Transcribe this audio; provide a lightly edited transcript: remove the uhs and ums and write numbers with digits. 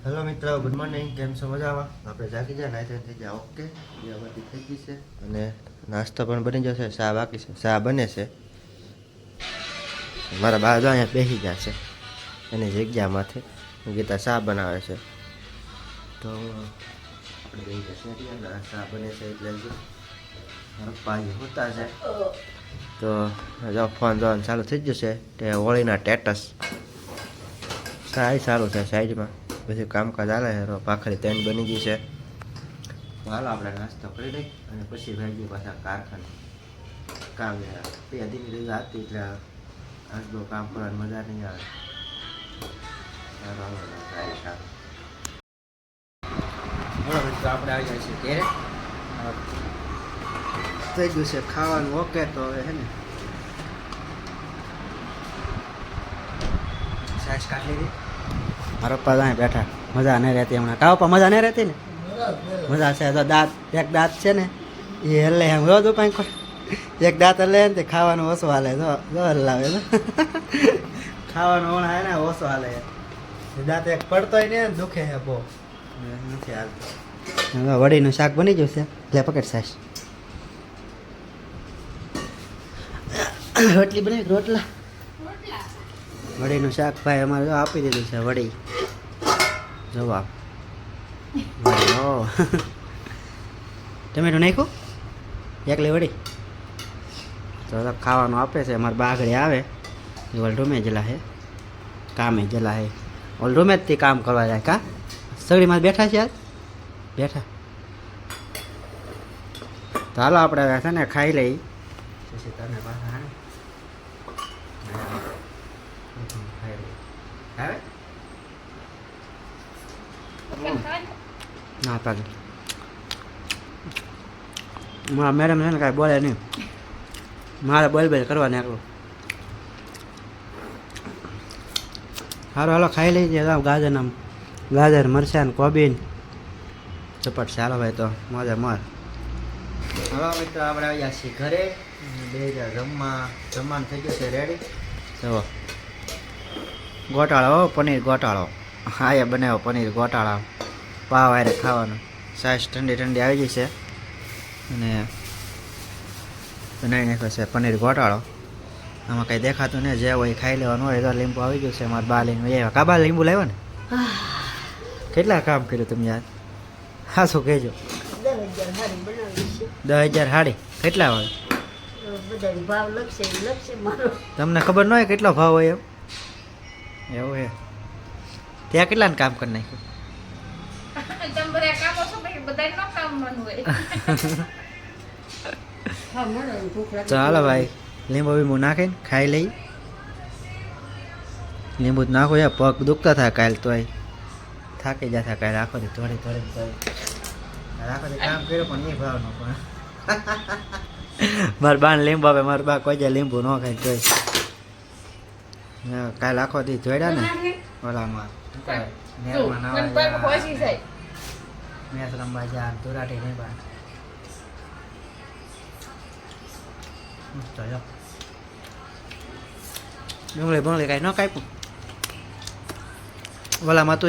Hello મિત્રો, good morning. કેમ છો? મજામાં? આપણે જાગી જાય નાઈ થઈ જાય. ઓકે, બધી થઈ ગઈ છે અને નાસ્તો પણ બની જશે. ચા બાકી છે, ચા બને છે. મારા બા જો અહીંયા બેસી ગયા છે એની જગ્યામાંથી. ગીતા ચા બનાવે છે તો આપણે બેસી જશે. ચા બને છે એટલે મારા પપ્પા હોતા છે તો જો ફોન જોવાનું ચાલુ થઈ જશે. તે હોળીના સ્ટેટસ સારું છે સાઈડમાં. પછી કામકાજ હાલે છે. ભાખરી તેન બની ગઈ છે. હાલો આપણે નાસ્તો કરી દઈ અને પછી ભાઈ પાછા કારખાને કામ. 2 દિન રજા હતી એટલે આજ બહુ કામ કરવાની મજા નહીં આવે. બોલો મિત્રો, આપણે આવી જાય છે ઘેરે. થઈ ગયું છે ખાવાનું. ઓકે, તો હવે છે ને સાઈઝ કાઢી લીધી. મારા પપ્પા ત્યાં બેઠા. મજા નહીં રહેતી હમણાં. કા પપ્પા મજા નહીં રહેતી ને? મજા છે. તો દાંત એક દાંત છે ને એ હલે એમ રોજ પાંખ એક દાંત હલે ને તે ખાવાનું ઓછો હાલે. જો હલાવે તો ખાવાનું હમણાં હે ને ઓછો હાલે. દાંત એક પડતોય ને દુખે છે બહુ. નથી હાલતું. વડીનું શાક બની ગયું છે. એટલે પકડ સાસ રોટલી બનાવી. રોટલા વડીનું શાક ભાઈ અમારે જો આપી દીધું છે. વડી જવાબ ટમેટું નાખ્યું એકલી વડી તો ખાવાનું આપે છે. અમારે બાગડી આવે એ ઓલ રૂમે જલા હે, કામે જલા હે. ઓલ રૂમે જ કામ કરવા જાય. કા સગડીમાં બેઠા છે આજ બેઠા. તો હાલો આપણે છે ને ખાઈ લઈ. પછી તને પાછા આવે ના પાછું મારા મેડમ છે ને કાંઈ બોલે નહીં. મારે બોલ કરવાની આટલું. સારું હાલો ખાઈ લઈએ. ગાજર મરચાં કોબીન ચપટ છે. હાલો ભાઈ તો મજા મર. હાલો મિત્રો, આપણે આવ્યા છીએ ઘરે. 2 જમવાનું થઈ ગયું છે રેડી. જુઓ ગોટાળો, પનીર ગોટાળો. હા એ બનાવ્યો પનીર ગોટાળા. પાવ હારે ખાવાનું. સાઈઝ ઠંડી આવી ગઈ છે અને બનાવી નાખ્યો છે પનીર ગોટાળો. આમાં કંઈ દેખાતું નહીં. જે હોય ખાઈ લેવાનું હોય. તો લીંબુ આવી ગયું છે. મારા બા લઈને આવ્યા. કાબા લીંબુ લાવ્યો ને? કેટલા કામ કર્યું તમે યાર? હા શું કહેજો. 10,000 હાડી. કેટલા હોય? તમને ખબર ન હોય કેટલો ભાવ હોય? એવું હે? ત્યાં કેટલાને કામ કરી નાખ્યું? ચાલો ભાઈ, લીંબુ બીંબુ નાખીને ખાઈ લઈ. લીંબુ જ નાખો યાર. પગ દુખતા થાય કાલ તો થાકી જતા કાલ. આખો દી થોડી આખો દી કામ કર્યું પણ નહીં ભાવ નો. પણ મારા બાને લીંબુ આવે. મારા બા કોઈ જાય લીંબુ ન ખાય તોય. કાલ આખો દી જોડ્યા ને ઓલામાં મેચ રમવા જા તુરાટી નહીં બા. ડુંગળી કાંઈ ન કાપ્યું ઓલામાં તો